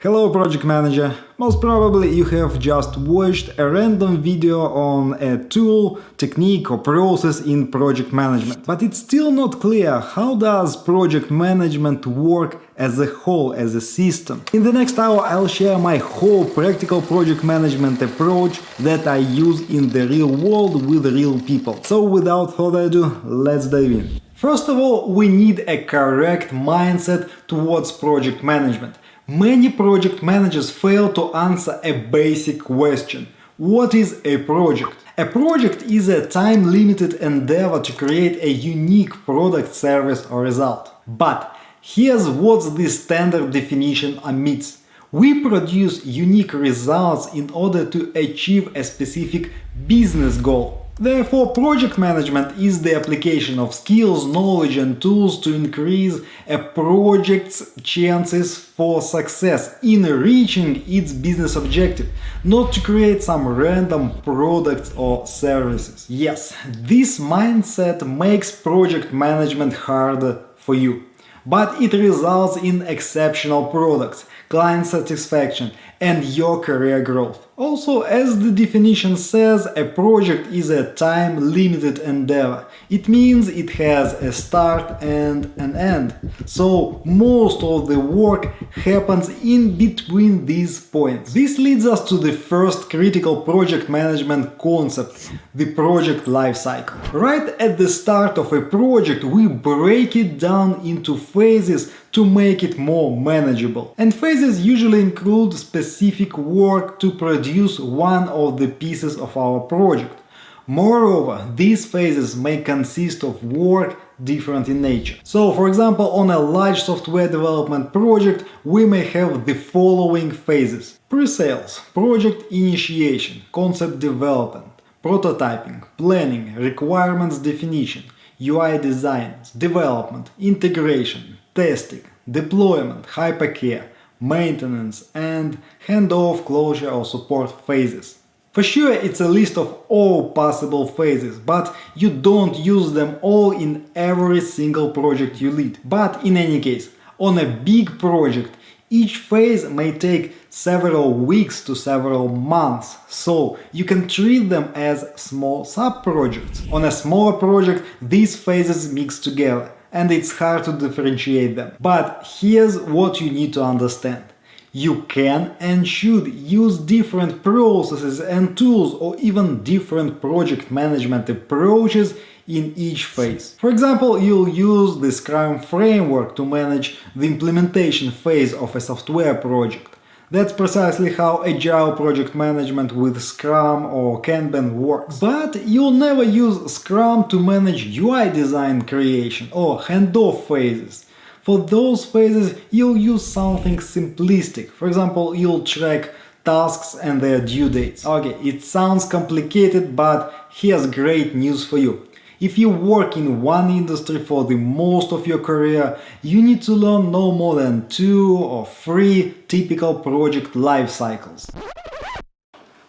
Hello Project Manager! Most probably you have just watched a random video on a tool, technique or process in project management. But it's still not clear how does project management work as a whole, as a system. In the next hour I'll share my whole practical project management approach that I use in the real world with real people. So without further ado, let's dive in. First of all, we need a correct mindset towards project management. Many project managers fail to answer a basic question. What is a project? A project is a time-limited endeavor to create a unique product, service or result. But here's what the standard definition omits. We produce unique results in order to achieve a specific business goal. Therefore, project management is the application of skills, knowledge and tools to increase a project's chances for success in reaching its business objective, not to create some random products or services. Yes, this mindset makes project management harder for you, but it results in exceptional products, client satisfaction and your career growth. Also, as the definition says, a project is a time-limited endeavor. It means it has a start and an end. So most of the work happens in between these points. This leads us to the first critical project management concept, the project lifecycle. Right at the start of a project, we break it down into phases to make it more manageable. And phases usually include specific work to produce one of the pieces of our project. Moreover, these phases may consist of work different in nature. So, for example, on a large software development project, we may have the following phases: pre-sales, project initiation, concept development, prototyping, planning, requirements definition, UI design, development, integration, testing, deployment, hypercare, maintenance, and handoff, closure or support phases. For sure, it's a list of all possible phases, but you don't use them all in every single project you lead. But in any case, on a big project, each phase may take several weeks to several months, so you can treat them as small sub-projects. On a smaller project, these phases mix together, and it's hard to differentiate them. But here's what you need to understand. You can and should use different processes and tools or even different project management approaches in each phase. For example, you'll use the Scrum framework to manage the implementation phase of a software project. That's precisely how agile project management with Scrum or Kanban works. But you'll never use Scrum to manage UI design creation or handoff phases. For those phases, you'll use something simplistic. For example, you'll track tasks and their due dates. Okay, it sounds complicated, but here's great news for you. If you work in one industry for the most of your career, you need to learn no more than 2 or 3 typical project life cycles.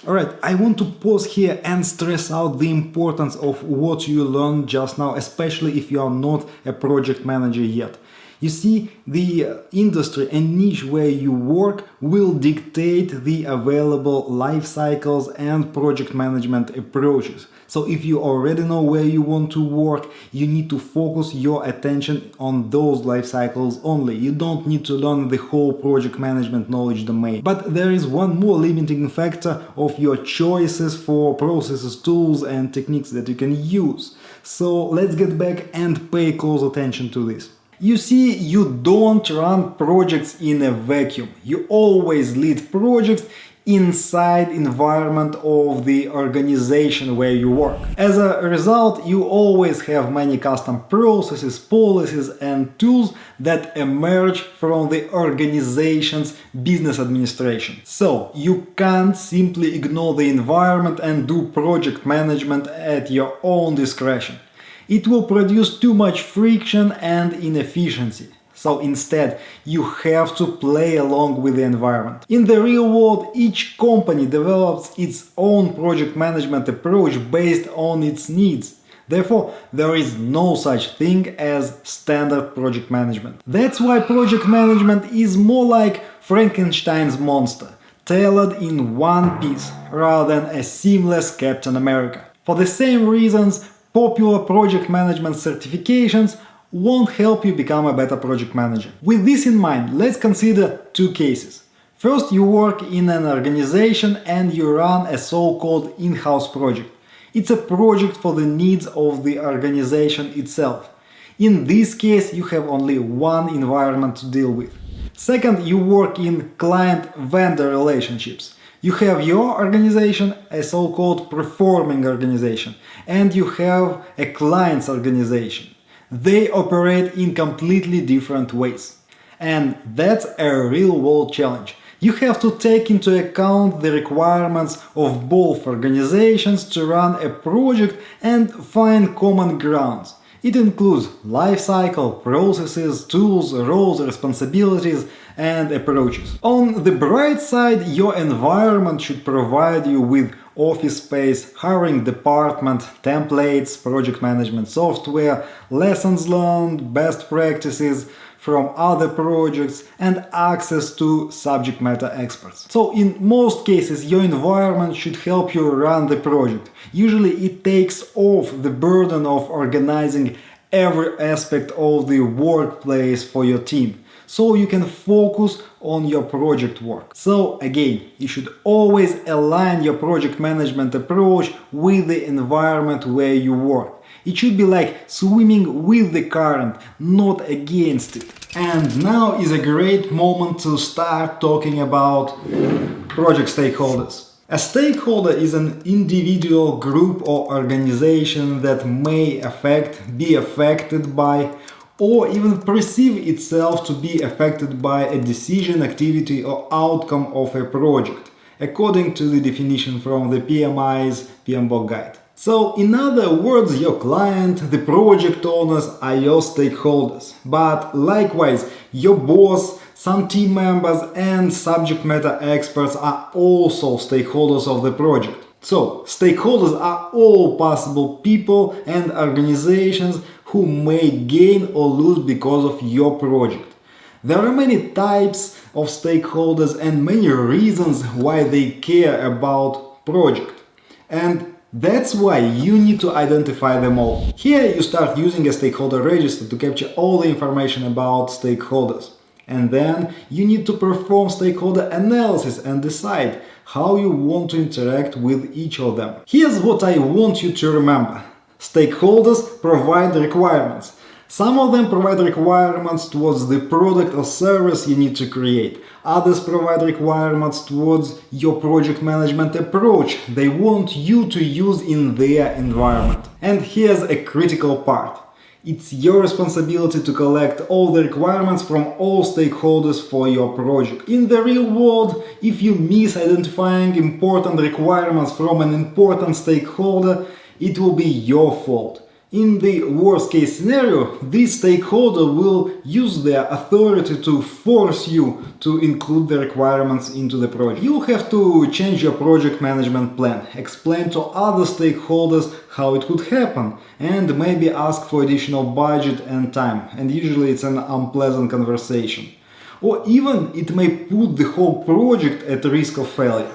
Alright, I want to pause here and stress out the importance of what you learned just now, especially if you are not a project manager yet. You see, the industry and niche where you work will dictate the available life cycles and project management approaches. So if you already know where you want to work, you need to focus your attention on those life cycles only. You don't need to learn the whole project management knowledge domain. But there is one more limiting factor of your choices for processes, tools and techniques that you can use. So let's get back and pay close attention to this. You see, you don't run projects in a vacuum. You always lead projects inside environment of the organization where you work. As a result, you always have many custom processes, policies and tools that emerge from the organization's business administration. So you can't simply ignore the environment and do project management at your own discretion. It will produce too much friction and inefficiency. So instead, you have to play along with the environment. In the real world, each company develops its own project management approach based on its needs. Therefore, there is no such thing as standard project management. That's why project management is more like Frankenstein's monster, tailored in one piece, rather than a seamless Captain America. For the same reasons, popular project management certifications won't help you become a better project manager. With this in mind, let's consider two cases. First, you work in an organization and you run a so-called in-house project. It's a project for the needs of the organization itself. In this case, you have only one environment to deal with. Second, you work in client-vendor relationships. You have your organization, a so-called performing organization, and you have a client's organization. They operate in completely different ways. And that's a real-world challenge. You have to take into account the requirements of both organizations to run a project and find common grounds. It includes life cycle, processes, tools, roles, responsibilities, and approaches. On the bright side, your environment should provide you with office space, hiring department, templates, project management software, lessons learned, best practices from other projects, and access to subject matter experts. So in most cases, your environment should help you run the project. Usually it takes off the burden of organizing every aspect of the workplace for your team, so you can focus on your project work. So again, you should always align your project management approach with the environment where you work. It should be like swimming with the current, not against it. And now is a great moment to start talking about project stakeholders. A stakeholder is an individual, group or organization that may be affected by, or even perceive itself to be affected by a decision, activity or outcome of a project, according to the definition from the PMI's PMBOK guide. So, in other words, your client, the project owners are your stakeholders, but likewise, your boss, some team members and subject matter experts are also stakeholders of the project. So, stakeholders are all possible people and organizations who may gain or lose because of your project. There are many types of stakeholders and many reasons why they care about project. And that's why you need to identify them all. Here you start using a stakeholder register to capture all the information about stakeholders. And then you need to perform stakeholder analysis and decide how you want to interact with each of them. Here's what I want you to remember. Stakeholders provide requirements. Some of them provide requirements towards the product or service you need to create. Others provide requirements towards your project management approach they want you to use in their environment. And here's a critical part. It's your responsibility to collect all the requirements from all stakeholders for your project. In the real world, if you miss identifying important requirements from an important stakeholder, it will be your fault. In the worst case scenario, this stakeholder will use their authority to force you to include the requirements into the project. You have to change your project management plan, explain to other stakeholders how it could happen, and maybe ask for additional budget and time. And usually it's an unpleasant conversation. Or even it may put the whole project at risk of failure.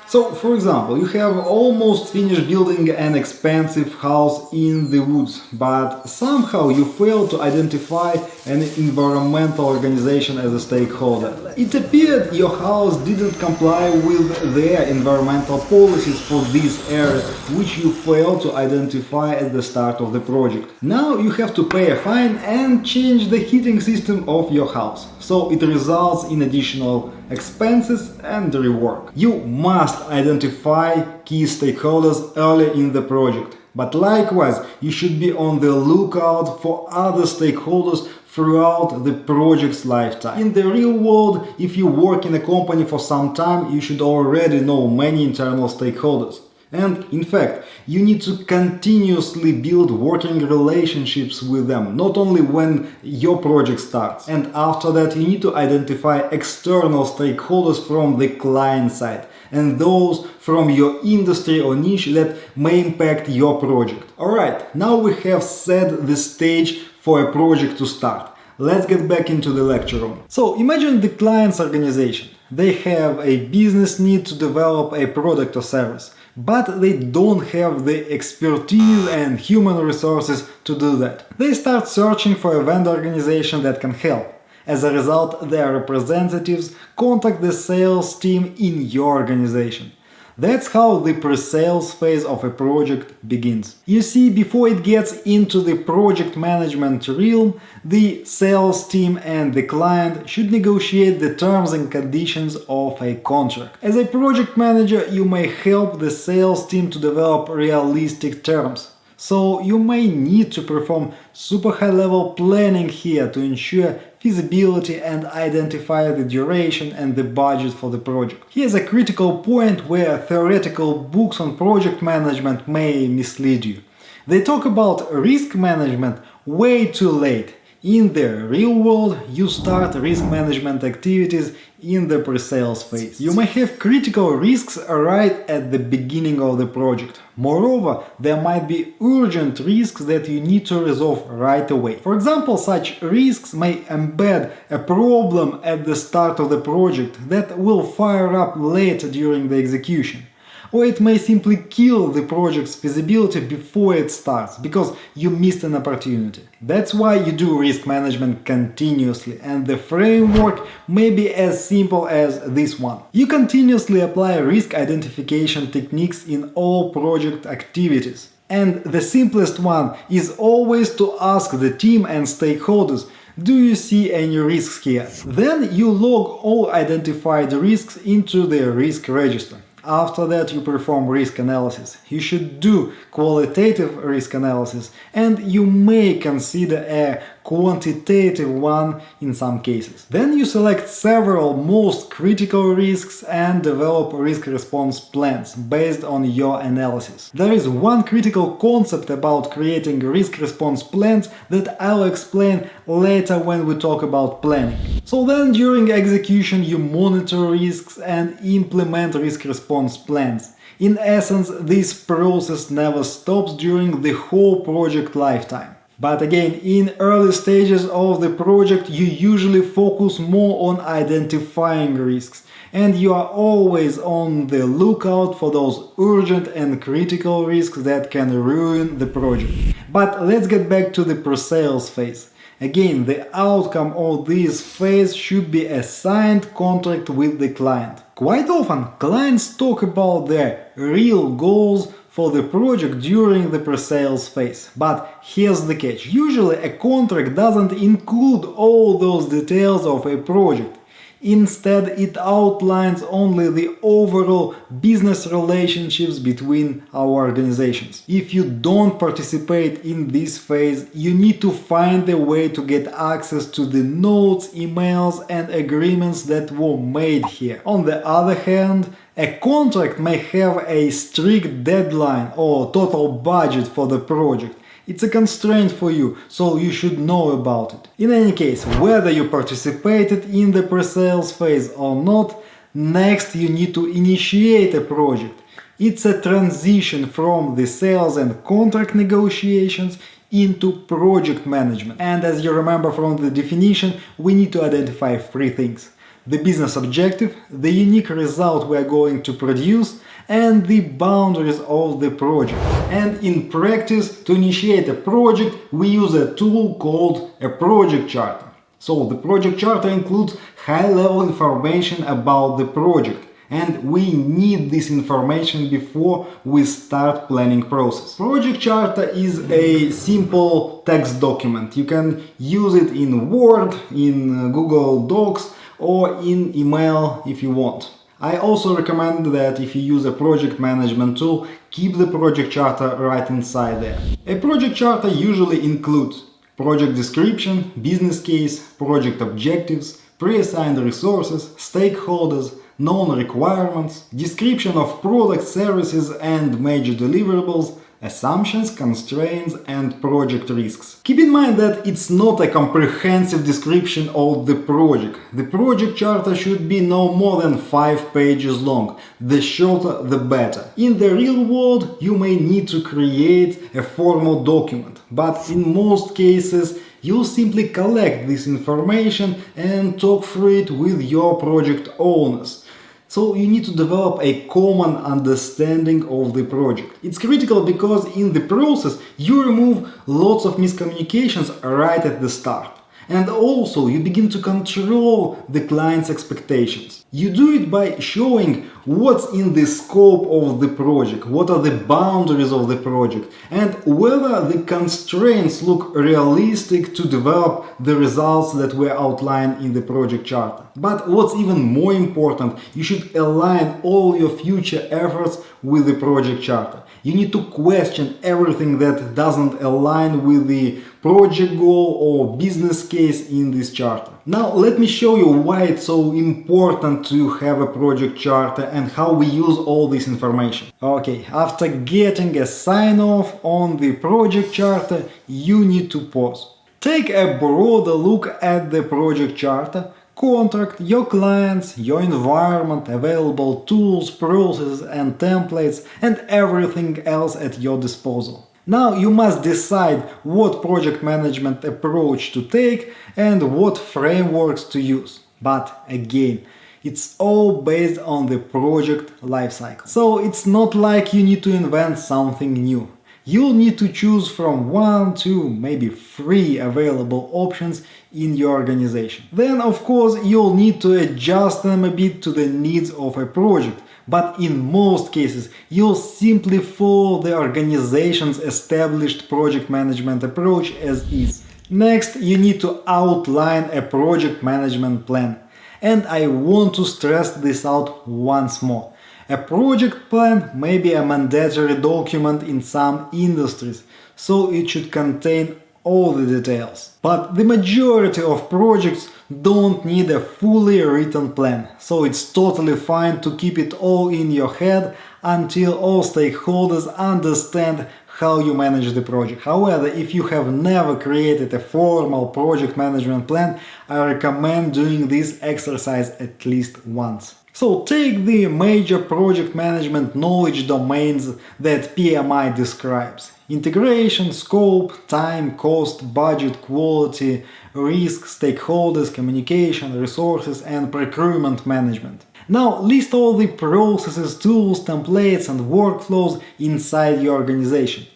So, for example, you have almost finished building an expensive house in the woods, but somehow you fail to identify an environmental organization as a stakeholder. It appeared your house didn't comply with their environmental policies for this area, which you failed to identify at the start of the project. Now you have to pay a fine and change the heating system of your house, so it results in additional expenses and rework. You must identify key stakeholders early in the project, but likewise you should be on the lookout for other stakeholders throughout the project's lifetime. In the real world, if you work in a company for some time, you should already know many internal stakeholders. And in fact, you need to continuously build working relationships with them, not only when your project starts. And after that, you need to identify external stakeholders from the client side and those from your industry or niche that may impact your project. Alright, now we have set the stage for a project to start. let's get back into the lecture room. So imagine the client's organization. They have a business need to develop a product or service, but they don't have the expertise and human resources to do that. They start searching for a vendor organization that can help. As a result, their representatives contact the sales team in your organization. That's how the pre-sales phase of a project begins. You see, before it gets into the project management realm, the sales team and the client should negotiate the terms and conditions of a contract. As a project manager, you may help the sales team to develop realistic terms. So you may need to perform super high-level planning here to ensure feasibility and identify the duration and the budget for the project. Here's a critical point where theoretical books on project management may mislead you. They talk about risk management way too late. In the real world, you start risk management activities in the pre-sales phase. You may have critical risks right at the beginning of the project. Moreover, there might be urgent risks that you need to resolve right away. For example, such risks may embed a problem at the start of the project that will fire up later during the execution. Or it may simply kill the project's feasibility before it starts, because you missed an opportunity. That's why you do risk management continuously, and the framework may be as simple as this one. You continuously apply risk identification techniques in all project activities. And the simplest one is always to ask the team and stakeholders, do you see any risks here? Then you log all identified risks into the risk register. After that, you perform risk analysis. You should do qualitative risk analysis, and you may consider a quantitative one in some cases. Then you select several most critical risks and develop risk response plans based on your analysis. There is one critical concept about creating risk response plans that I'll explain later when we talk about planning. So then during execution you monitor risks and implement risk response plans. In essence, this process never stops during the whole project lifetime. But again, in early stages of the project, you usually focus more on identifying risks, and you are always on the lookout for those urgent and critical risks that can ruin the project. But let's get back to the pre-sales phase. Again, the outcome of this phase should be a signed contract with the client. Quite often, clients talk about their real goals for the project during the pre-sales phase. But here's the catch. Usually a contract doesn't include all those details of a project. Instead, it outlines only the overall business relationships between our organizations. If you don't participate in this phase, you need to find a way to get access to the notes, emails, and agreements that were made here. On the other hand, a contract may have a strict deadline or total budget for the project. It's a constraint for you, so you should know about it. In any case, whether you participated in the pre-sales phase or not, next you need to initiate a project. It's a transition from the sales and contract negotiations into project management. And as you remember from the definition, we need to identify three things: the business objective, the unique result we are going to produce, and the boundaries of the project. And in practice, to initiate a project, we use a tool called a project charter. So the project charter includes high-level information about the project, and we need this information before we start planning process. Project charter is a simple text document. You can use it in Word, in Google Docs, or in email if you want. I also recommend that if you use a project management tool, keep the project charter right inside there. A project charter usually includes project description, business case, project objectives, pre-assigned resources, stakeholders, known requirements, description of product, services and major deliverables, assumptions, constraints and project risks. Keep in mind that it's not a comprehensive description of the project. The project charter should be no more than 5 pages long. The shorter the better. In the real world, you may need to create a formal document, but in most cases You'll simply collect this information and talk through it with your project owners. So you need to develop a common understanding of the project. It's critical because in the process you remove lots of miscommunications right at the start. And also you begin to control the client's expectations. You do it by showing what's in the scope of the project, what are the boundaries of the project, and whether the constraints look realistic to develop the results that were outlined in the project charter. But what's even more important, you should align all your future efforts with the project charter. You need to question everything that doesn't align with the project goal or business case in this charter. Now let me show you why it's so important to have a project charter and how we use all this information. Okay, after getting a sign-off on the project charter, you need to pause. Take a broader look at the project charter, contract, your clients, your environment, available tools, processes and templates, and everything else at your disposal. Now you must decide what project management approach to take and what frameworks to use. But again, it's all based on the project lifecycle. So it's not like you need to invent something new. You'll need to choose from 1, 2, maybe 3 available options in your organization. Then, of course, you'll need to adjust them a bit to the needs of a project. But in most cases, you'll simply follow the organization's established project management approach as is. Next, you need to outline a project management plan. And I want to stress this out once more. A project plan may be a mandatory document in some industries, so it should contain all the details. But the majority of projects don't need a fully written plan, so it's totally fine to keep it all in your head until all stakeholders understand how you manage the project. However, if you have never created a formal project management plan, I recommend doing this exercise at least once. So take the major project management knowledge domains that PMI describes: integration, scope, time, cost, budget, quality, risk, stakeholders, communication, resources, and procurement management. Now list all the processes, tools, templates, and workflows inside your organization.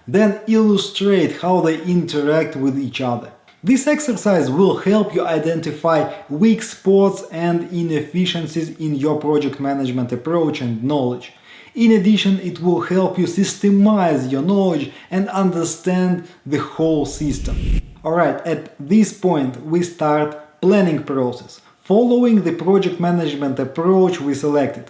Then illustrate how they interact with each other. This exercise will help you identify weak spots and inefficiencies in your project management approach and knowledge. In addition, it will help you systemize your knowledge and understand the whole system. Alright, at this point we start planning process, following the project management approach we selected.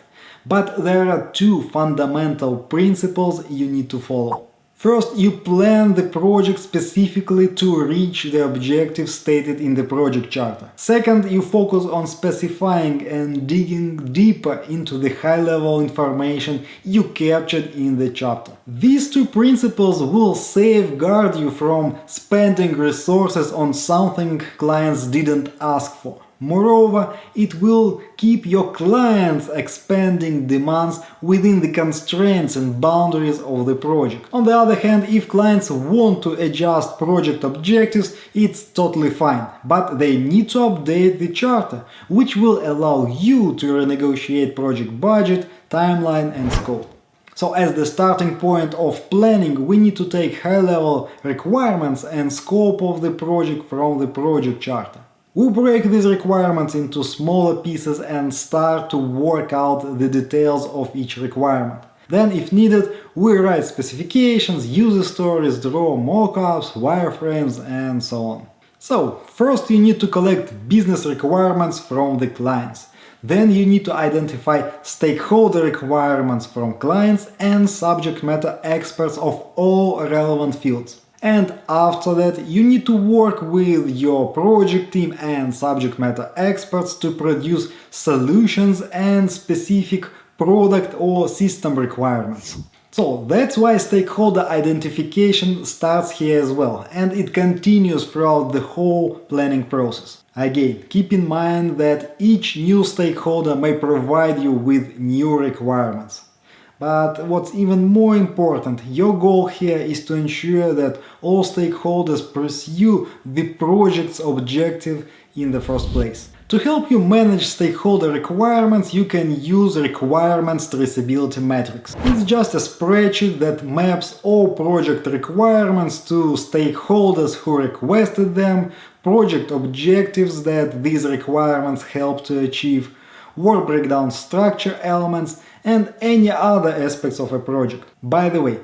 But there are 2 fundamental principles you need to follow. First, you plan the project specifically to reach the objectives stated in the project charter. Second, you focus on specifying and digging deeper into the high-level information you captured in the chapter. These 2 principles will safeguard you from spending resources on something clients didn't ask for. Moreover, it will keep your clients' expanding demands within the constraints and boundaries of the project. On the other hand, if clients want to adjust project objectives, it's totally fine, but they need to update the charter, which will allow you to renegotiate project budget, timeline, and scope. So as the starting point of planning, we need to take high-level requirements and scope of the project from the project charter. We break these requirements into smaller pieces and start to work out the details of each requirement. Then, if needed, we write specifications, user stories, draw mockups, wireframes, and so on. So, first you need to collect business requirements from the clients. Then you need to identify stakeholder requirements from clients and subject matter experts of all relevant fields. And after that, you need to work with your project team and subject matter experts to produce solutions and specific product or system requirements. So that's why stakeholder identification starts here as well, and it continues throughout the whole planning process. Again, keep in mind that each new stakeholder may provide you with new requirements. But what's even more important, your goal here is to ensure that all stakeholders pursue the project's objective in the first place. To help you manage stakeholder requirements, you can use Requirements Traceability Matrix. It's just a spreadsheet that maps all project requirements to stakeholders who requested them, project objectives that these requirements help to achieve, work breakdown structure elements, and any other aspects of a project. By the way,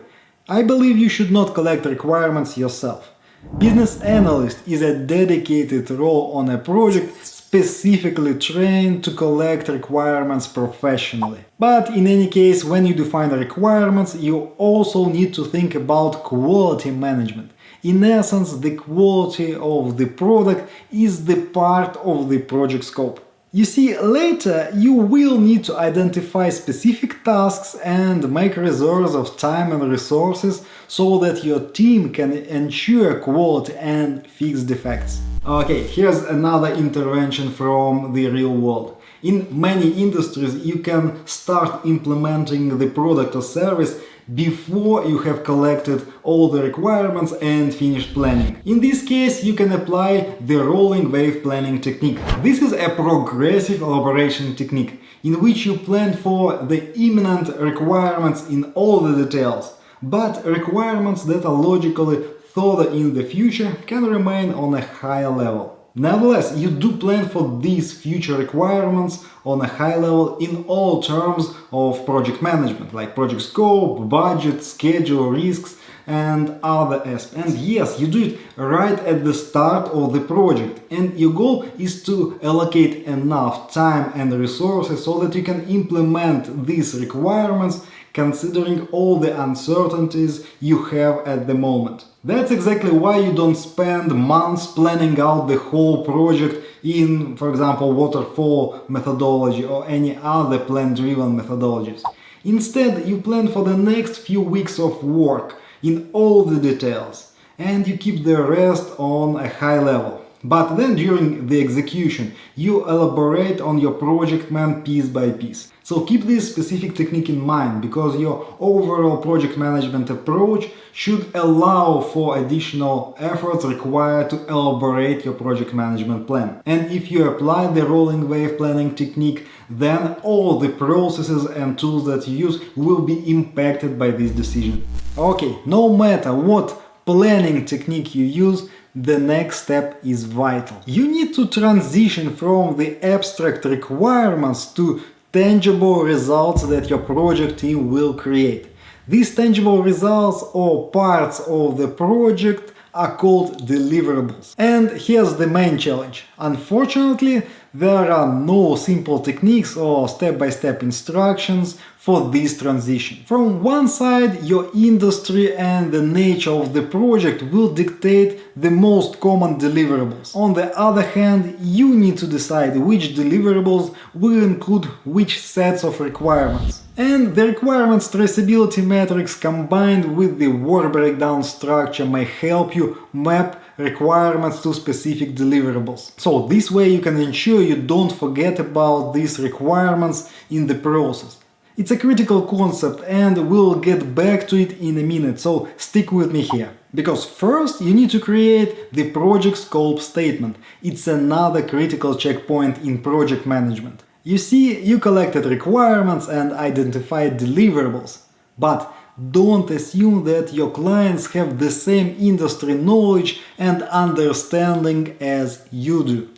I believe you should not collect requirements yourself. Business analyst is a dedicated role on a project specifically trained to collect requirements professionally. But in any case, when you define requirements, you also need to think about quality management. In essence, the quality of the product is the part of the project scope. You see, later you will need to identify specific tasks and make reserves of time and resources so that your team can ensure quality and fix defects. Okay, here's another intervention from the real world. In many industries, you can start implementing the product or service before you have collected all the requirements and finished planning. In this case, you can apply the rolling wave planning technique. This is a progressive elaboration technique in which you plan for the imminent requirements in all the details, but requirements that are logically thought in the future can remain on a higher level. Nevertheless, you do plan for these future requirements on a high level in all terms of project management, like project scope, budget, schedule, risks, and other aspects. And yes, you do it right at the start of the project, and your goal is to allocate enough time and resources so that you can implement these requirements considering all the uncertainties you have at the moment. That's exactly why you don't spend months planning out the whole project in, for example, waterfall methodology or any other plan-driven methodologies. Instead, you plan for the next few weeks of work in all the details, and you keep the rest on a high level. But then during the execution, you elaborate on your project plan piece by piece. So keep this specific technique in mind, because your overall project management approach should allow for additional efforts required to elaborate your project management plan. And if you apply the rolling wave planning technique, then all the processes and tools that you use will be impacted by this decision. Okay, no matter what planning technique you use, the next step is vital. You need to transition from the abstract requirements to tangible results that your project team will create. These tangible results or parts of the project are called deliverables. And here's the main challenge. Unfortunately, there are no simple techniques or step-by-step instructions for this transition. From one side, your industry and the nature of the project will dictate the most common deliverables. On the other hand, you need to decide which deliverables will include which sets of requirements. And the requirements traceability matrix combined with the work breakdown structure may help you map requirements to specific deliverables. So this way you can ensure you don't forget about these requirements in the process. It's a critical concept and we'll get back to it in a minute, so stick with me here. Because first you need to create the project scope statement. It's another critical checkpoint in project management. You see, you collected requirements and identified deliverables, but don't assume that your clients have the same industry knowledge and understanding as you do.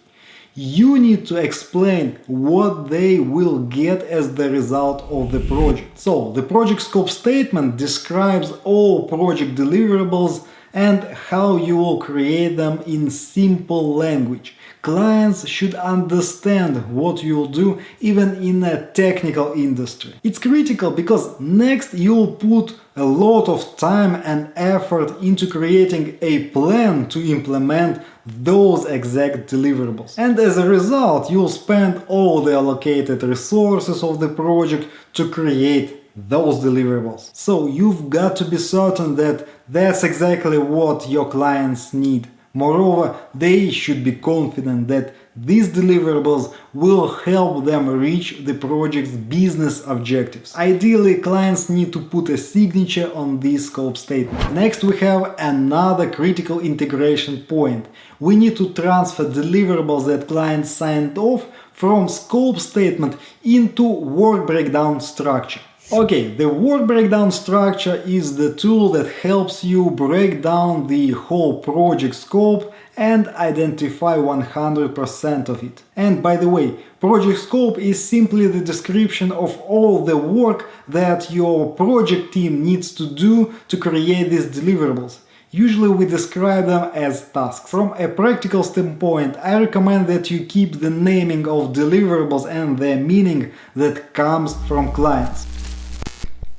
You need to explain what they will get as the result of the project. So, the project scope statement describes all project deliverables and how you will create them in simple language. Clients should understand what you'll do even in a technical industry. It's critical because next you'll put a lot of time and effort into creating a plan to implement those exact deliverables. And as a result, you'll spend all the allocated resources of the project to create those deliverables. So you've got to be certain that that's exactly what your clients need. Moreover, they should be confident that These deliverables will help them reach the project's business objectives. Ideally, clients need to put a signature on this scope statement. Next, we have another critical integration point. We need to transfer deliverables that clients signed off from scope statement into work breakdown structure. Okay, the work breakdown structure is the tool that helps you break down the whole project scope and identify 100% of it. And by the way, project scope is simply the description of all the work that your project team needs to do to create these deliverables. Usually we describe them as tasks. From a practical standpoint, I recommend that you keep the naming of deliverables and the meaning that comes from clients.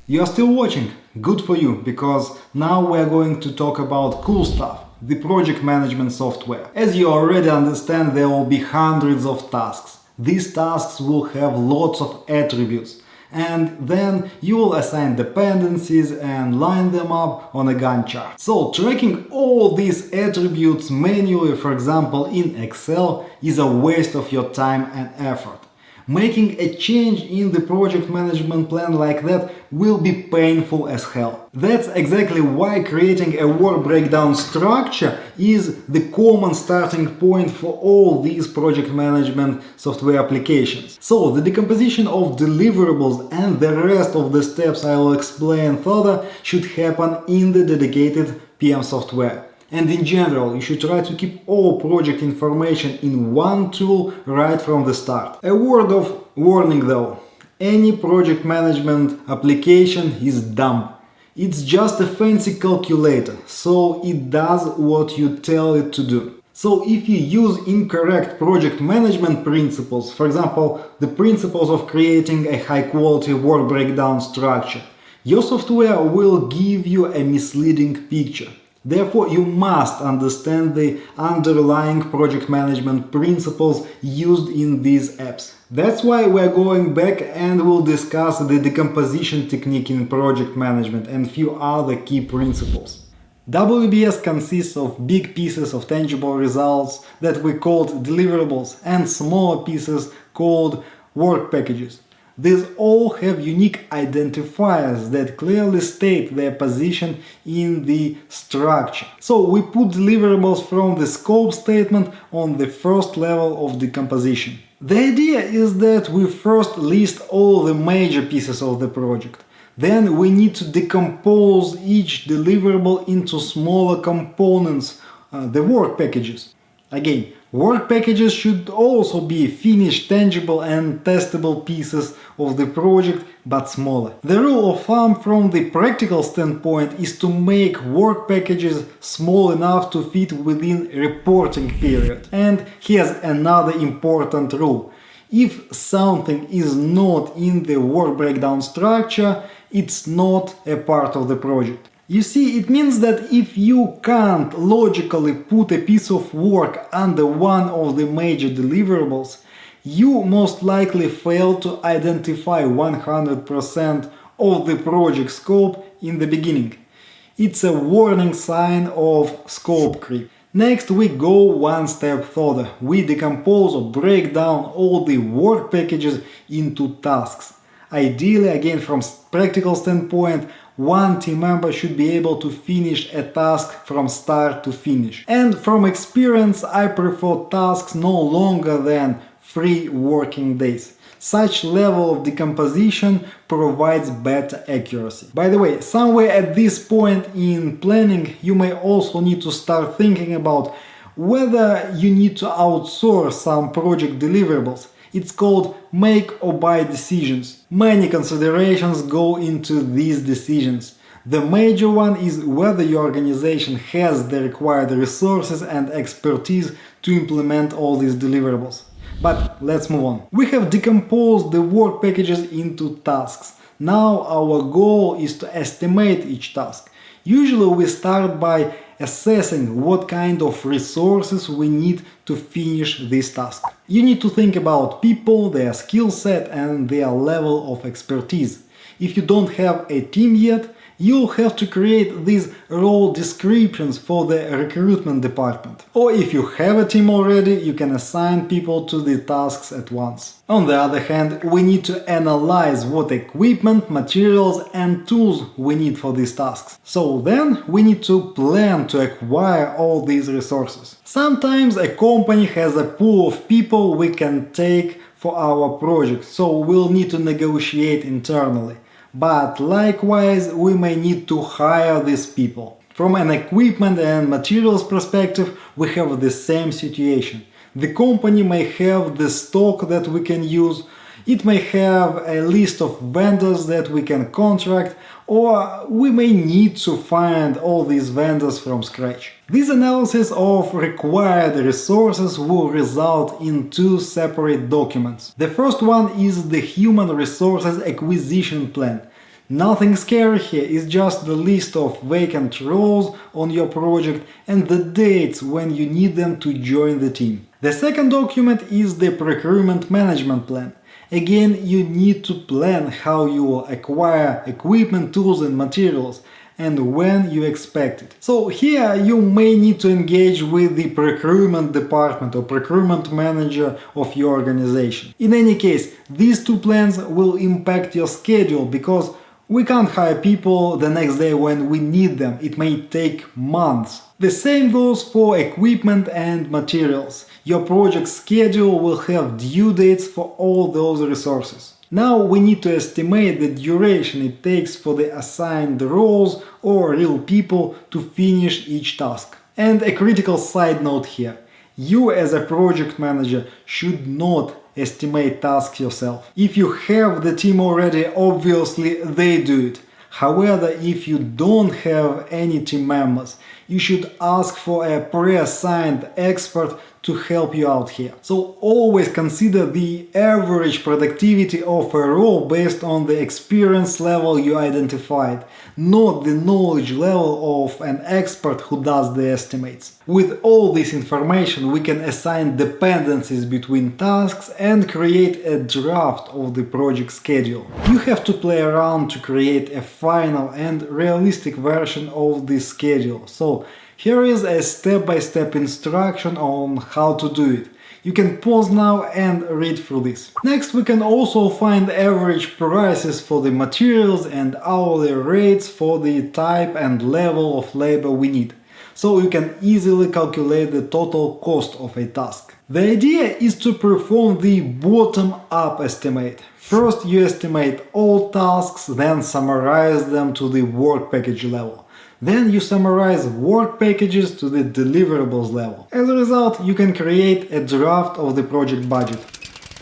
You are still watching? Good for you, because now we are going to talk about cool stuff, the project management software. As you already understand, there will be hundreds of tasks. These tasks will have lots of attributes, and then you will assign dependencies and line them up on a Gantt chart. So tracking all these attributes manually, for example in Excel, is a waste of your time and effort. Making a change in the project management plan like that will be painful as hell. That's exactly why creating a work breakdown structure is the common starting point for all these project management software applications. So the decomposition of deliverables and the rest of the steps I will explain further should happen in the dedicated PM software. And in general, you should try to keep all project information in one tool right from the start. A word of warning though, any project management application is dumb. It's just a fancy calculator, so it does what you tell it to do. So if you use incorrect project management principles, for example, the principles of creating a high-quality work breakdown structure, your software will give you a misleading picture. Therefore, you must understand the underlying project management principles used in these apps. That's why we're going back and we'll discuss the decomposition technique in project management and few other key principles. WBS consists of big pieces of tangible results that we called deliverables and smaller pieces called work packages. These all have unique identifiers that clearly state their position in the structure. So we put deliverables from the scope statement on the first level of decomposition. The idea is that we first list all the major pieces of the project. Then we need to decompose each deliverable into smaller components, the work packages. Again, work packages should also be finished, tangible and testable pieces of the project, but smaller. The rule of thumb from the practical standpoint is to make work packages small enough to fit within reporting period. And here's another important rule. If something is not in the work breakdown structure, it's not a part of the project. You see, it means that if you can't logically put a piece of work under one of the major deliverables, you most likely fail to identify 100% of the project scope in the beginning. It's a warning sign of scope creep. Next, we go one step further. We decompose or break down all the work packages into tasks. Ideally, again, from practical standpoint, one team member should be able to finish a task from start to finish. And from experience, I prefer tasks no longer than 3 working days. Such level of decomposition provides better accuracy. By the way, somewhere at this point in planning, you may also need to start thinking about whether you need to outsource some project deliverables. It's called make or buy decisions. Many considerations go into these decisions. The major one is whether your organization has the required resources and expertise to implement all these deliverables. But let's move on. We have decomposed the work packages into tasks. Now our goal is to estimate each task. Usually we start by assessing what kind of resources we need to finish this task. You need to think about people, their skill set and their level of expertise. If you don't have a team yet, you'll have to create these role descriptions for the recruitment department. Or if you have a team already, you can assign people to the tasks at once. On the other hand, we need to analyze what equipment, materials and tools we need for these tasks. So then we need to plan to acquire all these resources. Sometimes a company has a pool of people we can take for our project, so we'll need to negotiate internally. But likewise, we may need to hire these people. From an equipment and materials perspective, we have the same situation. The company may have the stock that we can use, it may have a list of vendors that we can contract, or we may need to find all these vendors from scratch. This analysis of required resources will result in two separate documents. The first one is the Human Resources Acquisition Plan. Nothing scary here, it's just the list of vacant roles on your project and the dates when you need them to join the team. The second document is the Procurement Management Plan. Again, you need to plan how you will acquire equipment, tools and materials and when you expect it. So here you may need to engage with the procurement department or procurement manager of your organization. In any case, these two plans will impact your schedule because we can't hire people the next day when we need them. It may take months. The same goes for equipment and materials. Your project schedule will have due dates for all those resources. Now we need to estimate the duration it takes for the assigned roles or real people to finish each task. And a critical side note here. You as a project manager should not estimate tasks yourself. If you have the team already, obviously they do it. However, if you don't have any team members, you should ask for a pre-assigned expert to help you out here. So always consider the average productivity of a role based on the experience level you identified, not the knowledge level of an expert who does the estimates. With all this information, we can assign dependencies between tasks and create a draft of the project schedule. You have to play around to create a final and realistic version of this schedule. So here is a step-by-step instruction on how to do it. You can pause now and read through this. Next, we can also find average prices for the materials and hourly rates for the type and level of labor we need. So you can easily calculate the total cost of a task. The idea is to perform the bottom-up estimate. First, you estimate all tasks, then summarize them to the work package level. Then you summarize work packages to the deliverables level. As a result, you can create a draft of the project budget.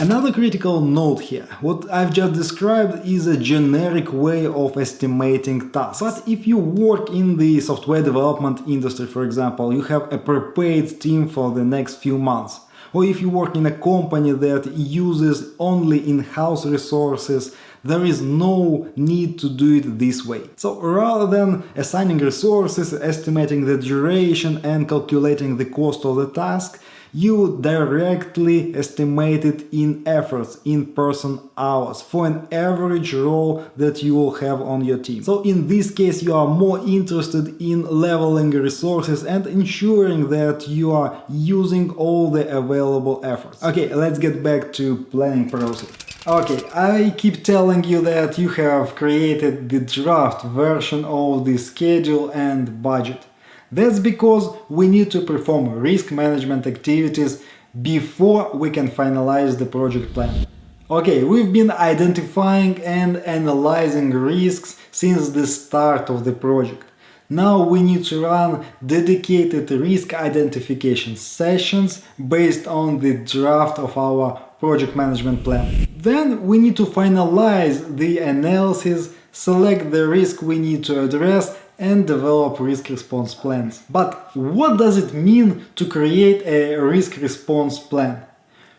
Another critical note here. What I've just described is a generic way of estimating tasks. But if you work in the software development industry, for example, you have a prepaid team for the next few months. Or if you work in a company that uses only in-house resources, there is no need to do it this way. So rather than assigning resources, estimating the duration and calculating the cost of the task, you directly estimate it in efforts, in person hours, for an average role that you will have on your team. So in this case, you are more interested in leveling resources and ensuring that you are using all the available efforts. Okay, let's get back to planning process. Okay, I keep telling you that you have created the draft version of the schedule and budget. That's because we need to perform risk management activities before we can finalize the project plan. Okay, we've been identifying and analyzing risks since the start of the project. Now we need to run dedicated risk identification sessions based on the draft of our project management plan. Then we need to finalize the analysis, select the risk we need to address, and develop risk response plans. But what does it mean to create a risk response plan?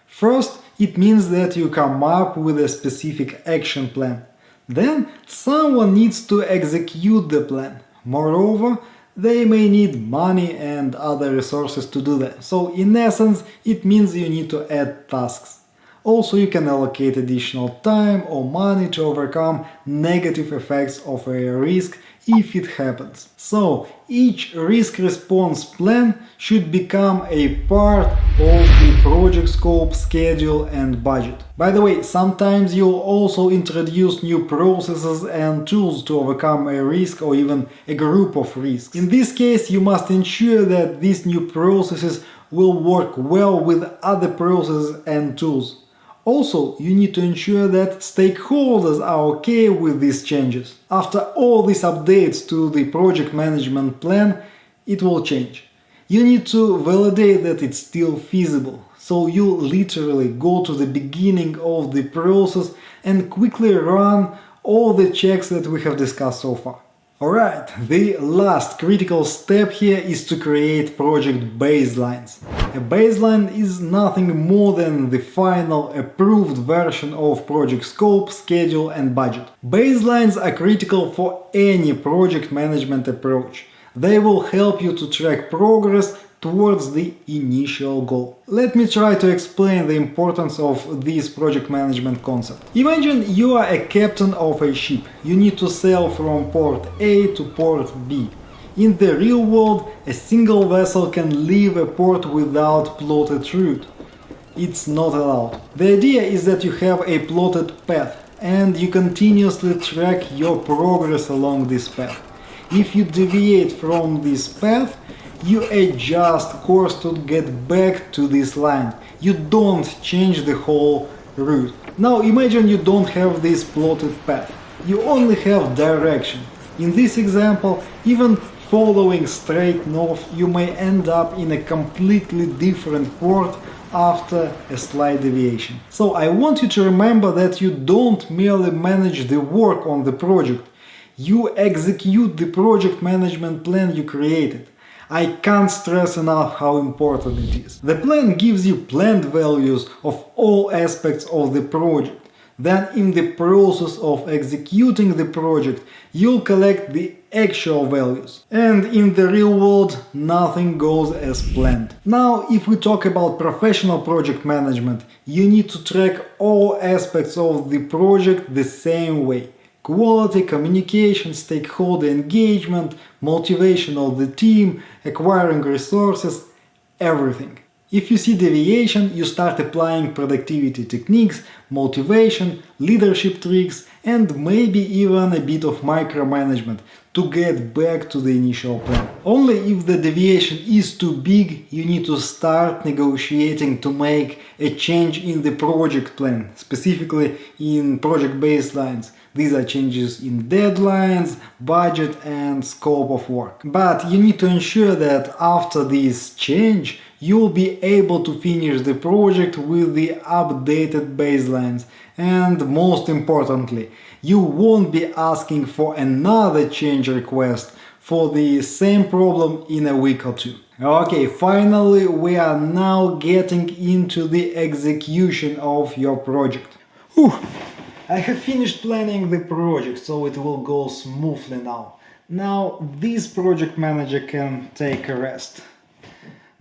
First, it means that you come up with a specific action plan. Then someone needs to execute the plan. Moreover, they may need money and other resources to do that. So in essence, it means you need to add tasks. Also, you can allocate additional time or money to overcome negative effects of a risk if it happens. So, each risk response plan should become a part of the project scope, schedule and budget. By the way, sometimes you'll also introduce new processes and tools to overcome a risk or even a group of risks. In this case, you must ensure that these new processes will work well with other processes and tools. Also, you need to ensure that stakeholders are okay with these changes. After all these updates to the project management plan, it will change. You need to validate that it's still feasible. So you literally go to the beginning of the process and quickly run all the checks that we have discussed so far. Alright, the last critical step here is to create project baselines. A baseline is nothing more than the final approved version of project scope, schedule and budget. Baselines are critical for any project management approach. They will help you to track progress towards the initial goal. Let me try to explain the importance of this project management concept. Imagine you are a captain of a ship. You need to sail from port A to port B. In the real world, a single vessel can leave a port without plotted route. It's not allowed. The idea is that you have a plotted path and you continuously track your progress along this path. If you deviate from this path, you adjust course to get back to this line. You don't change the whole route. Now imagine you don't have this plotted path. You only have direction. In this example, even following straight north, you may end up in a completely different port after a slight deviation. So I want you to remember that you don't merely manage the work on the project. You execute the project management plan you created. I can't stress enough how important it is. The plan gives you planned values of all aspects of the project. Then in the process of executing the project, you'll collect the actual values. And in the real world, nothing goes as planned. Now, if we talk about professional project management, you need to track all aspects of the project the same way. Quality, communication, stakeholder engagement, motivation of the team, acquiring resources, everything. If you see deviation, you start applying productivity techniques, motivation, leadership tricks, and maybe even a bit of micromanagement to get back to the initial plan. Only if the deviation is too big, you need to start negotiating to make a change in the project plan, specifically in project baselines. These are changes in deadlines, budget and scope of work. But you need to ensure that after this change, you'll be able to finish the project with the updated baselines. And most importantly, you won't be asking for another change request for the same problem in a week or two. Okay, finally we are now getting into the execution of your project. Whew. I have finished planning the project, so it will go smoothly now. Now this project manager can take a rest.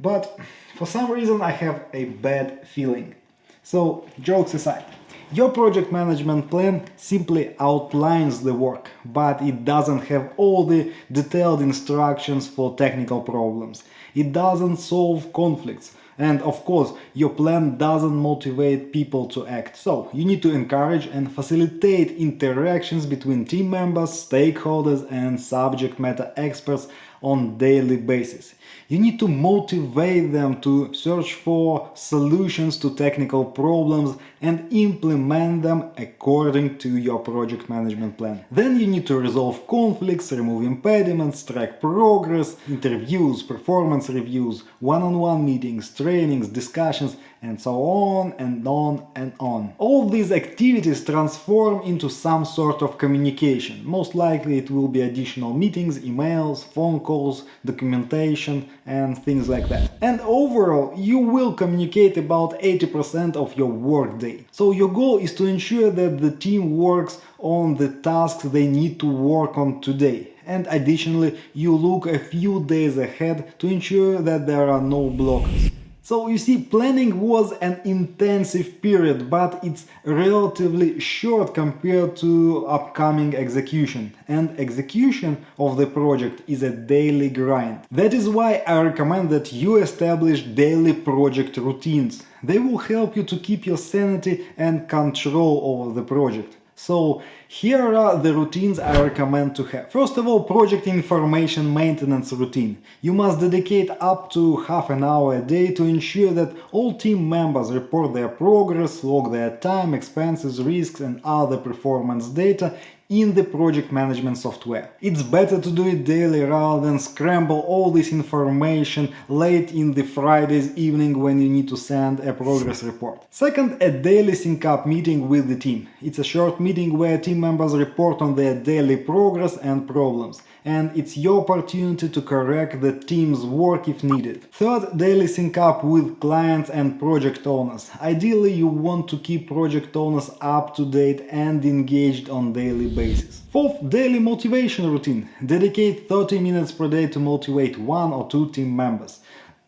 But for some reason I have a bad feeling. So, jokes aside, your project management plan simply outlines the work, but it doesn't have all the detailed instructions for technical problems. It doesn't solve conflicts. And of course, your plan doesn't motivate people to act. So, you need to encourage and facilitate interactions between team members, stakeholders and subject matter experts on daily basis. You need to motivate them to search for solutions to technical problems and implement them according to your project management plan. Then you need to resolve conflicts, remove impediments, track progress, interviews, performance reviews, one-on-one meetings, trainings, discussions, and so on and on and on. All these activities transform into some sort of communication. Most likely it will be additional meetings, emails, phone calls, documentation and things like that. And overall, you will communicate about 80% of your workday. So your goal is to ensure that the team works on the tasks they need to work on today. And additionally, you look a few days ahead to ensure that there are no blockers. So you see, planning was an intensive period, but it's relatively short compared to upcoming execution. And execution of the project is a daily grind. That is why I recommend that you establish daily project routines. They will help you to keep your sanity and control over the project. So here are the routines I recommend to have. First of all, project information maintenance routine. You must dedicate up to half an hour a day to ensure that all team members report their progress, log their time, expenses, risks and other performance data in the project management software. It's better to do it daily rather than scramble all this information late in the Friday's evening when you need to send a progress report. Second, a daily sync-up meeting with the team. It's a short meeting where team members report on their daily progress and problems, and it's your opportunity to correct the team's work if needed. Third, daily sync-up with clients and project owners. Ideally, you want to keep project owners up to date and engaged on daily basis. Fourth, daily motivation routine. Dedicate 30 minutes per day to motivate 1 or 2 team members.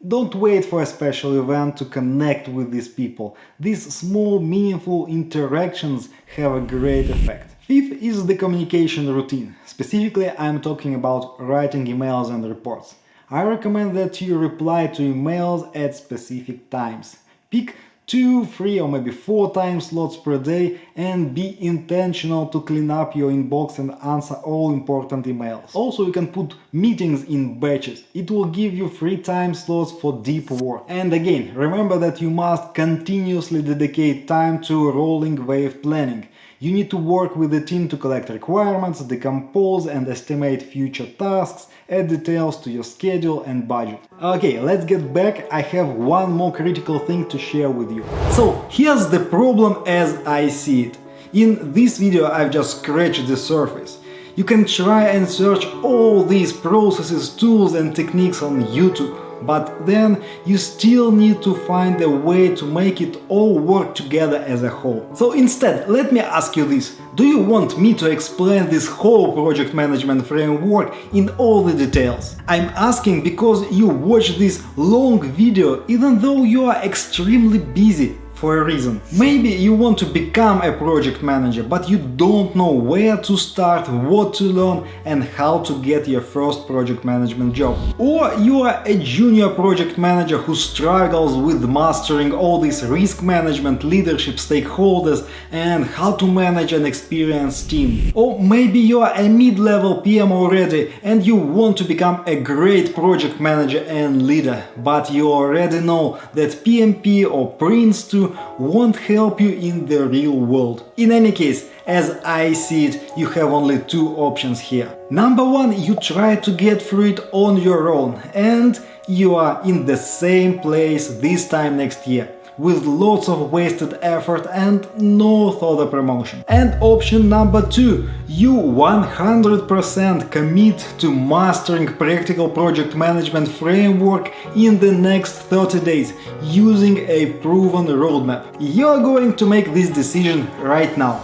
Don't wait for a special event to connect with these people. These small, meaningful interactions have a great effect. Fifth is the communication routine. Specifically, I'm talking about writing emails and reports. I recommend that you reply to emails at specific times. Pick 2, 3 or maybe 4 time slots per day and be intentional to clean up your inbox and answer all important emails. Also, you can put meetings in batches. It will give you 3 time slots for deep work. And again, remember that you must continuously dedicate time to rolling wave planning. You need to work with the team to collect requirements, decompose and estimate future tasks, add details to your schedule and budget. Okay, let's get back. I have one more critical thing to share with you. So here's the problem as I see it. In this video I've just scratched the surface. You can try and search all these processes, tools and techniques on YouTube. But then you still need to find a way to make it all work together as a whole. So instead, let me ask you this. Do you want me to explain this whole project management framework in all the details? I'm asking because you watch this long video even though you are extremely busy. For a reason. Maybe you want to become a project manager, but you don't know where to start, what to learn and how to get your first project management job. Or you are a junior project manager who struggles with mastering all this risk management, leadership, stakeholders and how to manage an experienced team. Or maybe you are a mid-level PM already and you want to become a great project manager and leader, but you already know that PMP or Prince2 won't help you in the real world. In any case, as I see it, you have only 2 options here. Number 1, you try to get through it on your own and you are in the same place this time next year, with lots of wasted effort and no further promotion. And option number 2, you 100% commit to mastering practical project management framework in the next 30 days using a proven roadmap. You're going to make this decision right now.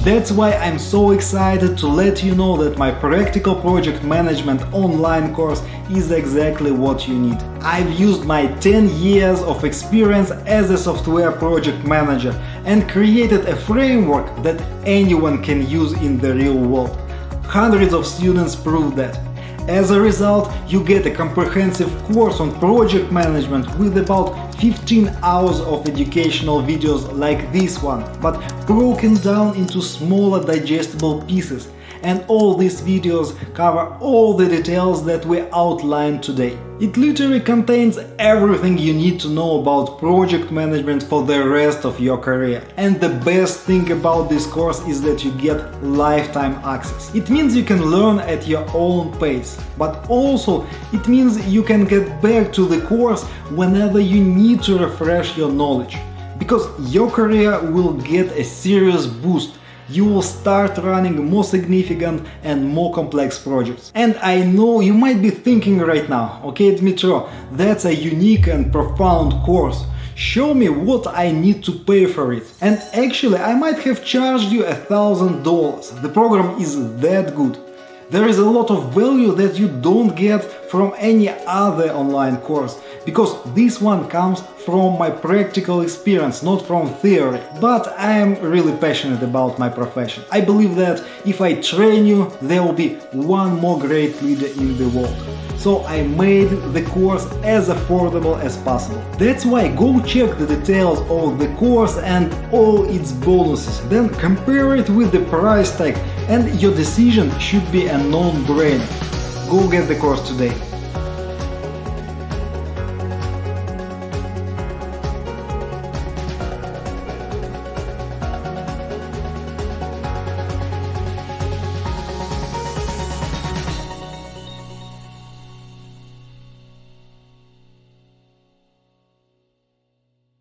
That's why I'm so excited to let you know that my Practical Project Management online course is exactly what you need. I've used my 10 years of experience as a software project manager and created a framework that anyone can use in the real world. Hundreds of students prove that. As a result, you get a comprehensive course on project management with about 15 hours of educational videos like this one, but broken down into smaller digestible pieces. And all these videos cover all the details that we outlined today. It literally contains everything you need to know about project management for the rest of your career. And the best thing about this course is that you get lifetime access. It means you can learn at your own pace, but also it means you can get back to the course whenever you need to refresh your knowledge. Because your career will get a serious boost. You will start running more significant and more complex projects. And I know you might be thinking right now, okay Dmitro, that's a unique and profound course. Show me what I need to pay for it. And actually I might have charged you $1,000. The program is that good. There is a lot of value that you don't get from any other online course, because this one comes from my practical experience, not from theory. But I am really passionate about my profession. I believe that if I train you, there will be one more great leader in the world. So I made the course as affordable as possible. That's why go check the details of the course and all its bonuses. Then compare it with the price tag and your decision should be a non-brainer. Go get the course today.